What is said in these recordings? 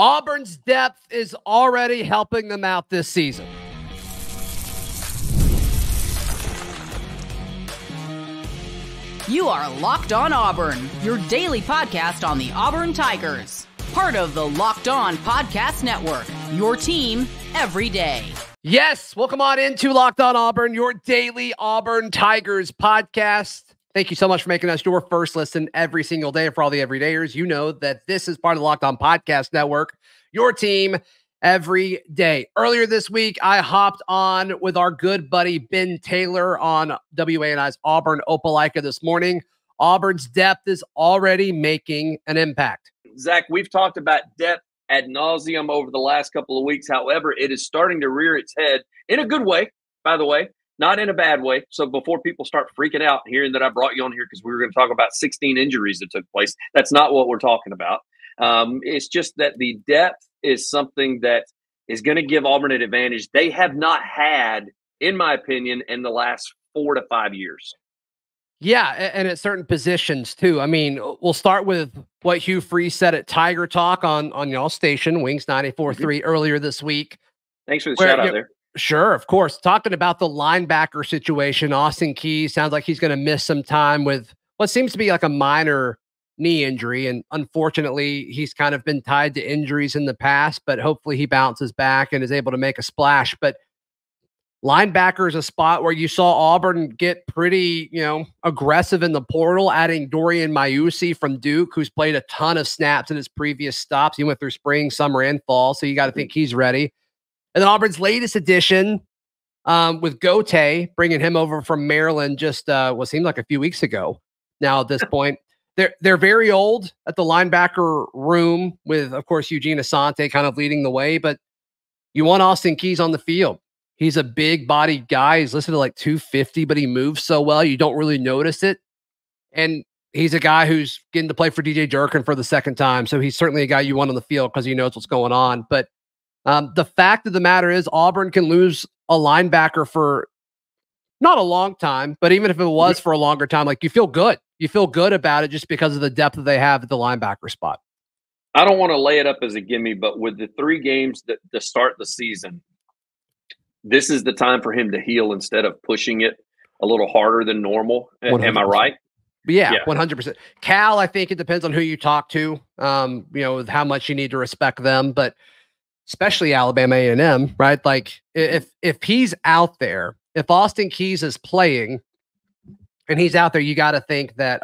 Auburn's depth is already helping them out this season. You are Locked On Auburn, your daily podcast on the Auburn Tigers. Part of the Locked On Podcast Network, your team every day. Yes, welcome on into Locked On Auburn, your daily Auburn Tigers podcast. Thank you so much for making us your first listen every single day. For all the everydayers, you know that this is part of the Locked On Podcast Network, your team every day. Earlier this week, I hopped on with our good buddy Ben Taylor on WANI's Auburn Opelika This Morning. Auburn's depth is already making an impact. Zach, we've talked about depth ad nauseum over the last couple of weeks. However, it is starting to rear its head in a good way, by the way. Not in a bad way. So before people start freaking out hearing that I brought you on here because we were going to talk about 16 injuries that took place, that's not what we're talking about. It's just that the depth is something that is going to give Auburn an advantage they have not had, in my opinion, in the last 4 to 5 years. Yeah, and at certain positions too. I mean, we'll start with what Hugh Freeze said at Tiger Talk on y'all's station, Wings 94.3 earlier this week. Thanks for the shout out there. Sure, of course. Talking about the linebacker situation, Austin Keys sounds like he's going to miss some time with what seems to be like a minor knee injury. And unfortunately, he's kind of been tied to injuries in the past, but hopefully he bounces back and is able to make a splash. But linebacker is a spot where you saw Auburn get pretty, aggressive in the portal, adding Dorian Maiusi from Duke, who's played a ton of snaps in his previous stops. He went through spring, summer, and fall, so you got to think he's ready. And then Auburn's latest addition with Gote, bringing him over from Maryland just what seemed like a few weeks ago. Now at this point, they're very old at the linebacker room with, of course, Eugene Asante kind of leading the way. But you want Austin Keys on the field. He's a big bodied guy. He's listed at like 250, but he moves so well you don't really notice it. And he's a guy who's getting to play for DJ Durkin for the second time. So he's certainly a guy you want on the field because he knows what's going on. But the fact of the matter is Auburn can lose a linebacker for not a long time, but even if it was for a longer time, like you feel good. You feel good about it just because of the depth that they have at the linebacker spot. I don't want to lay it up as a gimme, but with the 3 games that to start the season, this is the time for him to heal instead of pushing it a little harder than normal. 100%. Am I right? Yeah, 100%. Cal, I think it depends on who you talk to, with how much you need to respect them, but especially Alabama A&M, right? Like if he's out there, if Austin Keys is playing and he's out there, you got to think that,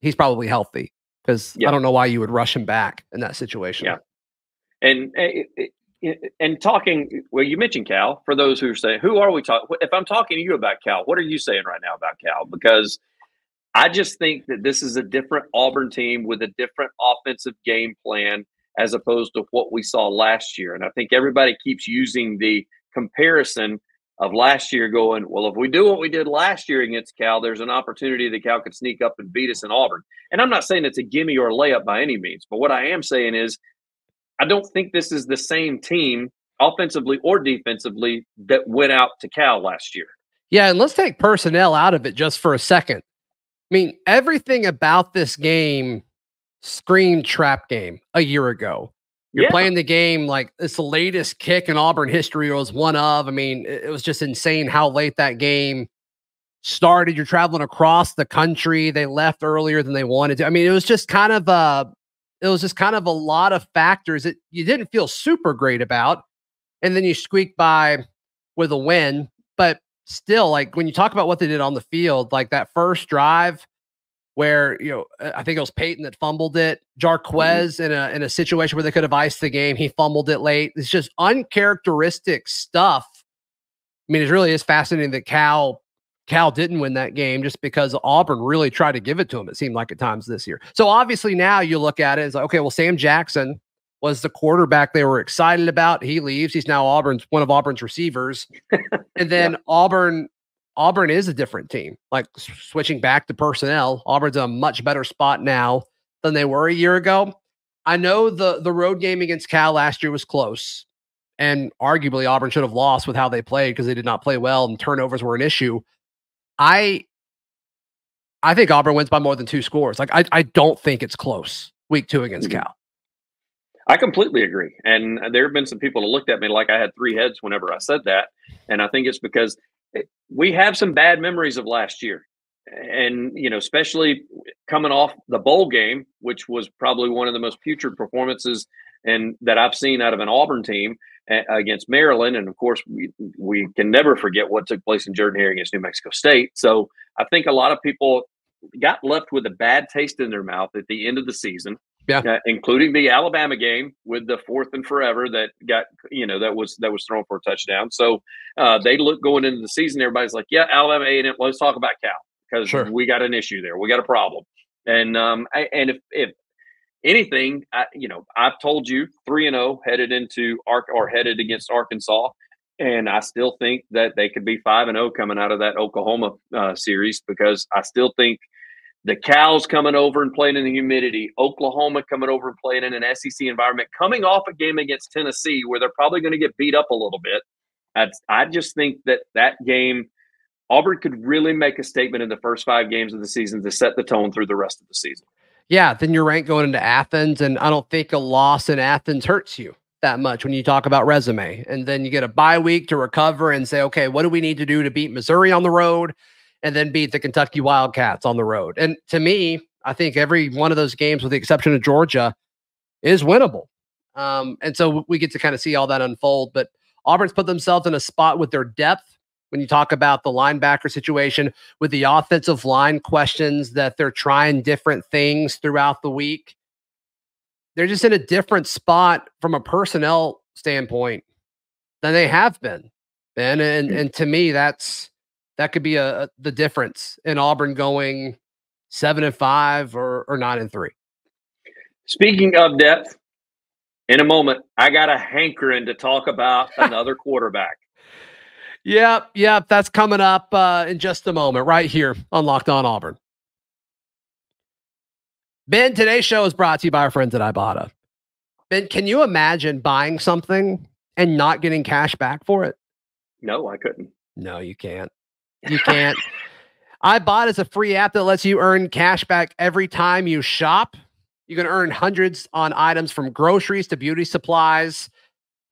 he's probably healthy because I don't know why you would rush him back in that situation. Yeah. And talking, well, you mentioned Cal. For those who are saying, who are we talking? If I'm talking to you about Cal, what are you saying right now about Cal? Because I just think that this is a different Auburn team with a different offensive game plan as opposed to what we saw last year. And I think everybody keeps using the comparison of last year going, well, if we do what we did last year against Cal, there's an opportunity that Cal could sneak up and beat us in Auburn. And I'm not saying it's a gimme or a layup by any means, but what I am saying is I don't think this is the same team offensively or defensively that went out to Cal last year. Yeah, and let's take personnel out of it just for a second. I mean, everything about this game screamed trap game a year ago. You're playing the game like it's the latest kick in Auburn history was one of. I mean, it was just insane how late that game started. You're traveling across the country. They left earlier than they wanted to. I mean, it was just kind of a lot of factors that you didn't feel super great about. And then you squeaked by with a win. But still, like when you talk about what they did on the field, like that first drive where, I think it was Peyton that fumbled it. Jarquez in a situation where they could have iced the game. He fumbled it late. It's just uncharacteristic stuff. I mean, it really is fascinating that Cal didn't win that game just because Auburn really tried to give it to him, it seemed like at times this year. So obviously now you look at it as like, okay, well, Sam Jackson was the quarterback they were excited about. He leaves. He's now one of Auburn's receivers. And then Auburn is a different team. Like switching back to personnel, Auburn's in a much better spot now than they were a year ago. I know the road game against Cal last year was close. And arguably Auburn should have lost with how they played because they did not play well and turnovers were an issue. I think Auburn wins by more than 2 scores. Like I don't think it's close. week 2 against Cal. I completely agree. And there have been some people who looked at me like I had 3 heads whenever I said that. And I think it's because we have some bad memories of last year. And, especially coming off the bowl game, which was probably one of the most putrid performances that I've seen out of an Auburn team against Maryland. And of course, we can never forget what took place in Jordan-Hare against New Mexico State. So I think a lot of people got left with a bad taste in their mouth at the end of the season. Yeah, including the Alabama game with the 4th and forever that got, that was thrown for a touchdown. So they look going into the season. Everybody's like, yeah, Alabama A&M. Let's talk about Cal because we got an issue there. We got a problem. And if anything, I've told you 3-0 headed against Arkansas, and I still think that they could be 5-0 coming out of that Oklahoma series because I still think. The Cows coming over and playing in the humidity, Oklahoma coming over and playing in an SEC environment, coming off a game against Tennessee where they're probably going to get beat up a little bit. I just think that game, Auburn could really make a statement in the first 5 games of the season to set the tone through the rest of the season. Yeah, then you're ranked going into Athens, and I don't think a loss in Athens hurts you that much when you talk about resume. And then you get a bye week to recover and say, okay, what do we need to do to beat Missouri on the road? And then beat the Kentucky Wildcats on the road. And to me, I think every one of those games, with the exception of Georgia, is winnable. And so we get to kind of see all that unfold. But Auburn's put themselves in a spot with their depth. When you talk about the linebacker situation, with the offensive line questions that they're trying different things throughout the week, they're just in a different spot from a personnel standpoint than they have been. And to me, that could be the difference in Auburn going 7-5 or 9-3. Speaking of depth, in a moment, I got a hankering to talk about another quarterback. Yep. That's coming up in just a moment, right here on Locked On Auburn. Ben, today's show is brought to you by our friends at Ibata. Ben, can you imagine buying something and not getting cash back for it? No, I couldn't. No, you can't. You can't. Ibata is a free app that lets you earn cash back every time you shop. You can earn hundreds on items from groceries to beauty supplies.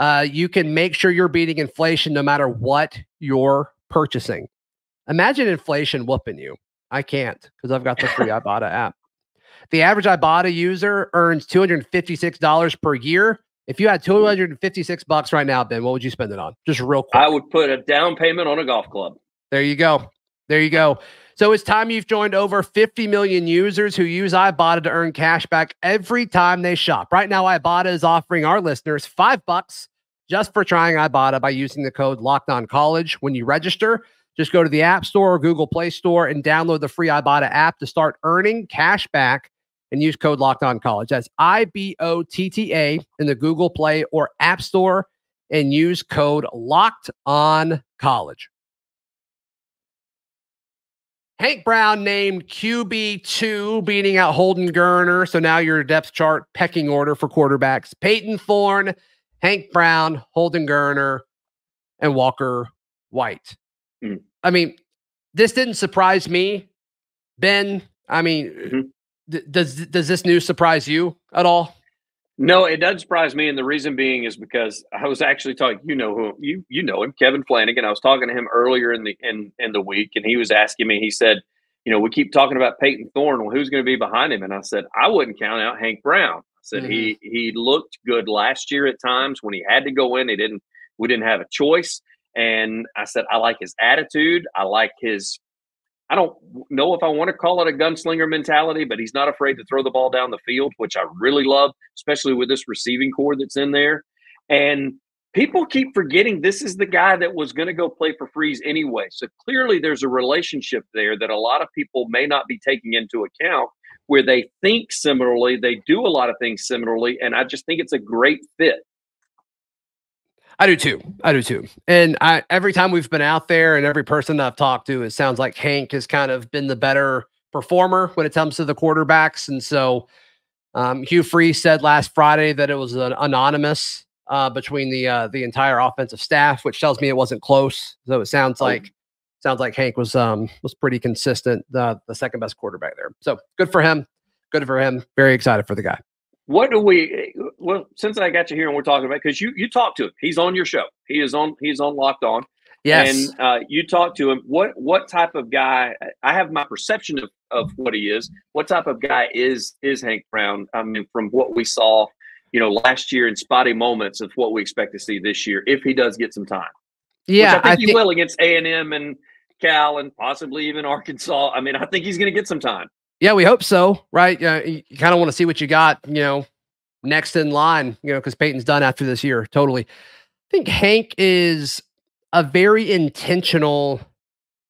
You can make sure you're beating inflation no matter what you're purchasing. Imagine inflation whooping you. I can't because I've got the free Ibata app. The average Ibata user earns $256 per year. If you had $256 right now, Ben, what would you spend it on? Just real quick. I would put a down payment on a golf club. There you go. So it's time you've joined over 50 million users who use Ibata to earn cash back every time they shop. Right now, Ibata is offering our listeners $5 just for trying Ibata by using the code LOCKEDONCollege. When you register, just go to the App Store or Google Play Store and download the free Ibata app to start earning cash back and use code LOCKEDONCollege. That's IBOTTA in the Google Play or App Store and use code LOCKEDONCollege. Hank Brown named QB2, beating out Holden Geriner. So now your depth chart pecking order for quarterbacks: Peyton Thorne, Hank Brown, Holden Geriner, and Walker White. I mean, this didn't surprise me, Ben. I mean, does this news surprise you at all? No, it doesn't surprise me, and the reason being is because I was actually talking. You know him, Kevin Flanagan. I was talking to him earlier in the week, and he was asking me. He said, we keep talking about Peyton Thorne. Well, who's going to be behind him? And I said, I wouldn't count out Hank Brown. I said he looked good last year at times when he had to go in. We didn't have a choice, and I said I like his attitude. I like his. I don't know if I want to call it a gunslinger mentality, but he's not afraid to throw the ball down the field, which I really love, especially with this receiving core that's in there. And people keep forgetting this is the guy that was going to go play for Freeze anyway. So clearly there's a relationship there that a lot of people may not be taking into account, where they think similarly, they do a lot of things similarly, and I just think it's a great fit. I do too. And every time we've been out there and every person I've talked to, it sounds like Hank has kind of been the better performer when it comes to the quarterbacks. And so Hugh Freeze said last Friday that it was anonymous between the entire offensive staff, which tells me it wasn't close. So it sounds like Hank was pretty consistent, the second best quarterback there. So good for him. Very excited for the guy. What do we? Well, since I got you here and we're talking about, because you talked to him, he's on your show. He's on Locked On. Yes. And you talk to him. What type of guy? I have my perception of what he is. What type of guy is Hank Brown? I mean, from what we saw, last year in spotty moments of what we expect to see this year, if he does get some time. Yeah, which I think he will against A&M and Cal and possibly even Arkansas. I mean, I think he's going to get some time. Yeah, we hope so, right? You kind of want to see what you got, next in line, because Peyton's done after this year. Totally. I think Hank is a very intentional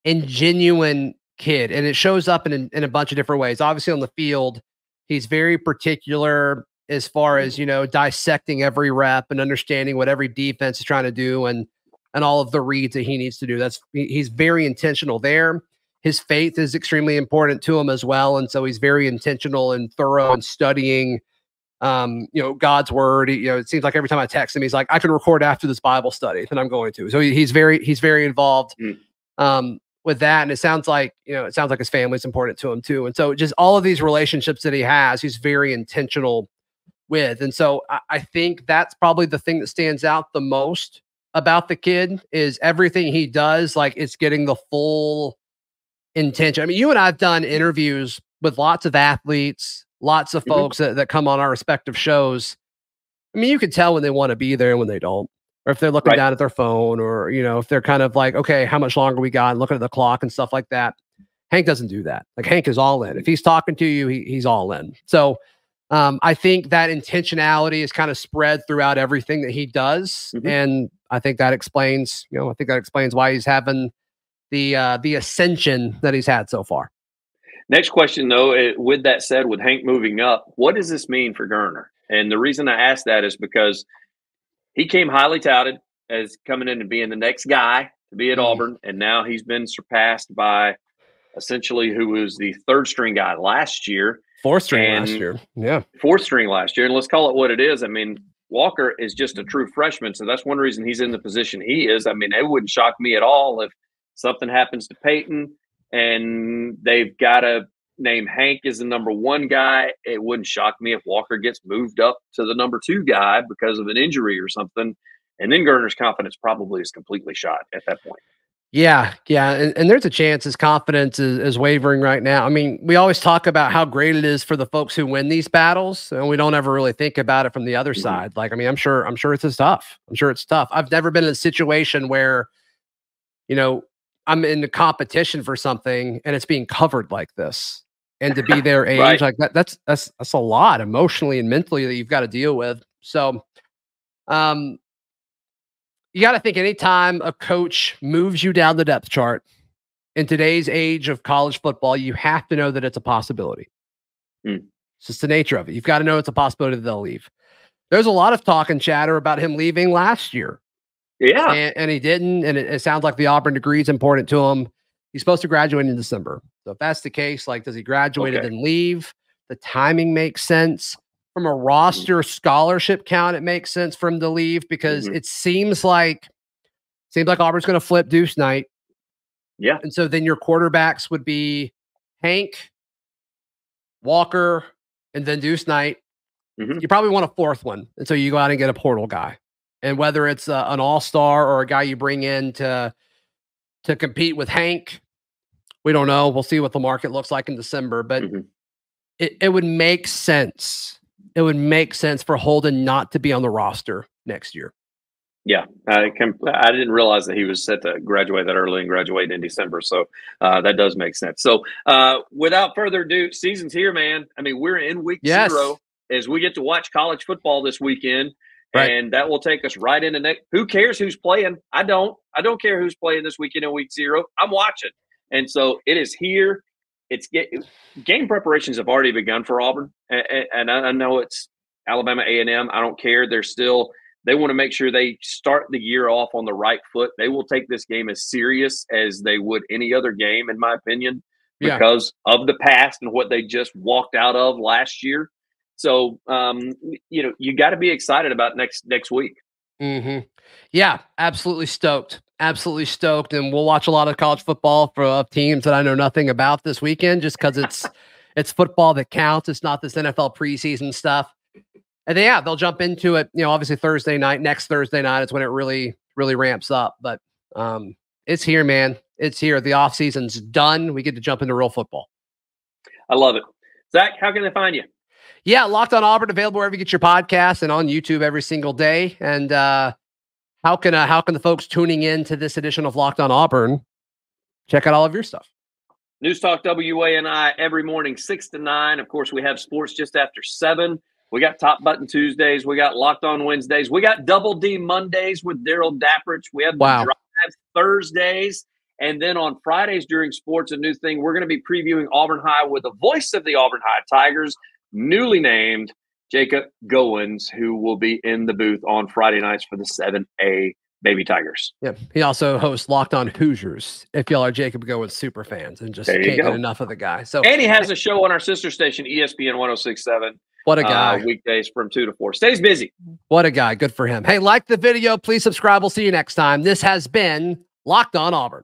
and genuine kid, and it shows up in a bunch of different ways. Obviously, on the field, he's very particular as far as, dissecting every rep and understanding what every defense is trying to do and all of the reads that he needs to do. He's very intentional there. His faith is extremely important to him as well. And so he's very intentional and thorough in studying, God's word. It seems like every time I text him, he's like, I can record after this Bible study, and I'm going to. So he's very involved with that. And it sounds like his family's important to him too. And so just all of these relationships that he has, he's very intentional with. And so I think that's probably the thing that stands out the most about the kid is everything he does, like it's getting the full intention. I mean, you and I've done interviews with lots of athletes, lots of folks that come on our respective shows. I mean, you can tell when they want to be there and when they don't, or if they're looking down at their phone, or, if they're kind of like, okay, how much longer we got, and looking at the clock and stuff like that. Hank doesn't do that. Like Hank is all in. If he's talking to you, he's all in. So I think that intentionality is kind of spread throughout everything that he does. And I think that explains, why he's having the ascension that he's had so far. Next question, though, with that said, with Hank moving up, what does this mean for Gurner? And the reason I ask that is because he came highly touted as coming in and being the next guy to be at Auburn. And now he's been surpassed by essentially who was the third string guy last year. Fourth string last year. Yeah. Fourth string last year. And let's call it what it is. I mean, Walker is just a true freshman. So that's one reason he's in the position he is. I mean, it wouldn't shock me at all if something happens to Peyton and they've got to name Hank as the number one guy. It wouldn't shock me if Walker gets moved up to the number two guy because of an injury or something. And then Gurner's confidence probably is completely shot at that point. Yeah. And there's a chance his confidence is wavering right now. I mean, we always talk about how great it is for the folks who win these battles, and we don't ever really think about it from the other side. Like, I mean, I'm sure it's tough. I've never been in a situation where, I'm in the competition for something and it's being covered like this. And to be their age, like that's a lot emotionally and mentally that you've got to deal with. So, you got to think anytime a coach moves you down the depth chart in today's age of college football, you have to know that it's a possibility. It's just the nature of it. You've got to know it's a possibility that they'll leave. There's a lot of talk and chatter about him leaving last year. Yeah. And he didn't. And it sounds like the Auburn degree is important to him. He's supposed to graduate in December. So if that's the case, like, does he graduate and then leave? The timing makes sense. From a roster scholarship count, it makes sense for him to leave because it seems like Auburn's going to flip Deuce Knight. Yeah. And so then your quarterbacks would be Hank, Walker, and then Deuce Knight. You probably want a fourth one. And so you go out and get a portal guy. And whether it's an all-star or a guy you bring in to compete with Hank, we don't know. We'll see what the market looks like in December. But it would make sense. It would make sense for Holden not to be on the roster next year. Yeah, I didn't realize that he was set to graduate that early and graduate in December. So that does make sense. So without further ado, season's here, man. I mean, we're in week 0 as we get to watch college football this weekend. And that will take us right into next. Who cares who's playing? I don't care who's playing this weekend in week 0. I'm watching. And so it is here. Game preparations have already begun for Auburn, and I know it's Alabama A&M. I don't care. They want to make sure they start the year off on the right foot. They will take this game as serious as they would any other game, in my opinion, because of the past and what they just walked out of last year. So, you got to be excited about next week. Yeah, absolutely stoked. Absolutely stoked. And we'll watch a lot of college football for teams that I know nothing about this weekend, just because it's football that counts. It's not this NFL preseason stuff. And they'll jump into it, obviously Thursday night, next Thursday night is when it really, really ramps up. But it's here, man. It's here. The off season's done. We get to jump into real football. I love it. Zach, how can they find you? Yeah, Locked On Auburn, available wherever you get your podcasts and on YouTube every single day. And how can the folks tuning in to this edition of Locked On Auburn check out all of your stuff? News Talk WANI every morning, 6 to 9. Of course, we have sports just after 7. We got Top Button Tuesdays. We got Locked On Wednesdays. We got Double D Mondays with Daryl Dapprich. We have the Drive Thursdays. And then on Fridays during sports, a new thing, we're going to be previewing Auburn High with the voice of the Auburn High Tigers, newly named Jacob Goins, who will be in the booth on Friday nights for the 7A Baby Tigers. Yeah. He also hosts Locked On Hoosiers, if y'all are Jacob Goins super fans and just can't get enough of the guy. And he has a show on our sister station, ESPN 106.7. What a guy. Weekdays from 2 to 4. Stays busy. What a guy. Good for him. Hey, like the video. Please subscribe. We'll see you next time. This has been Locked On Auburn.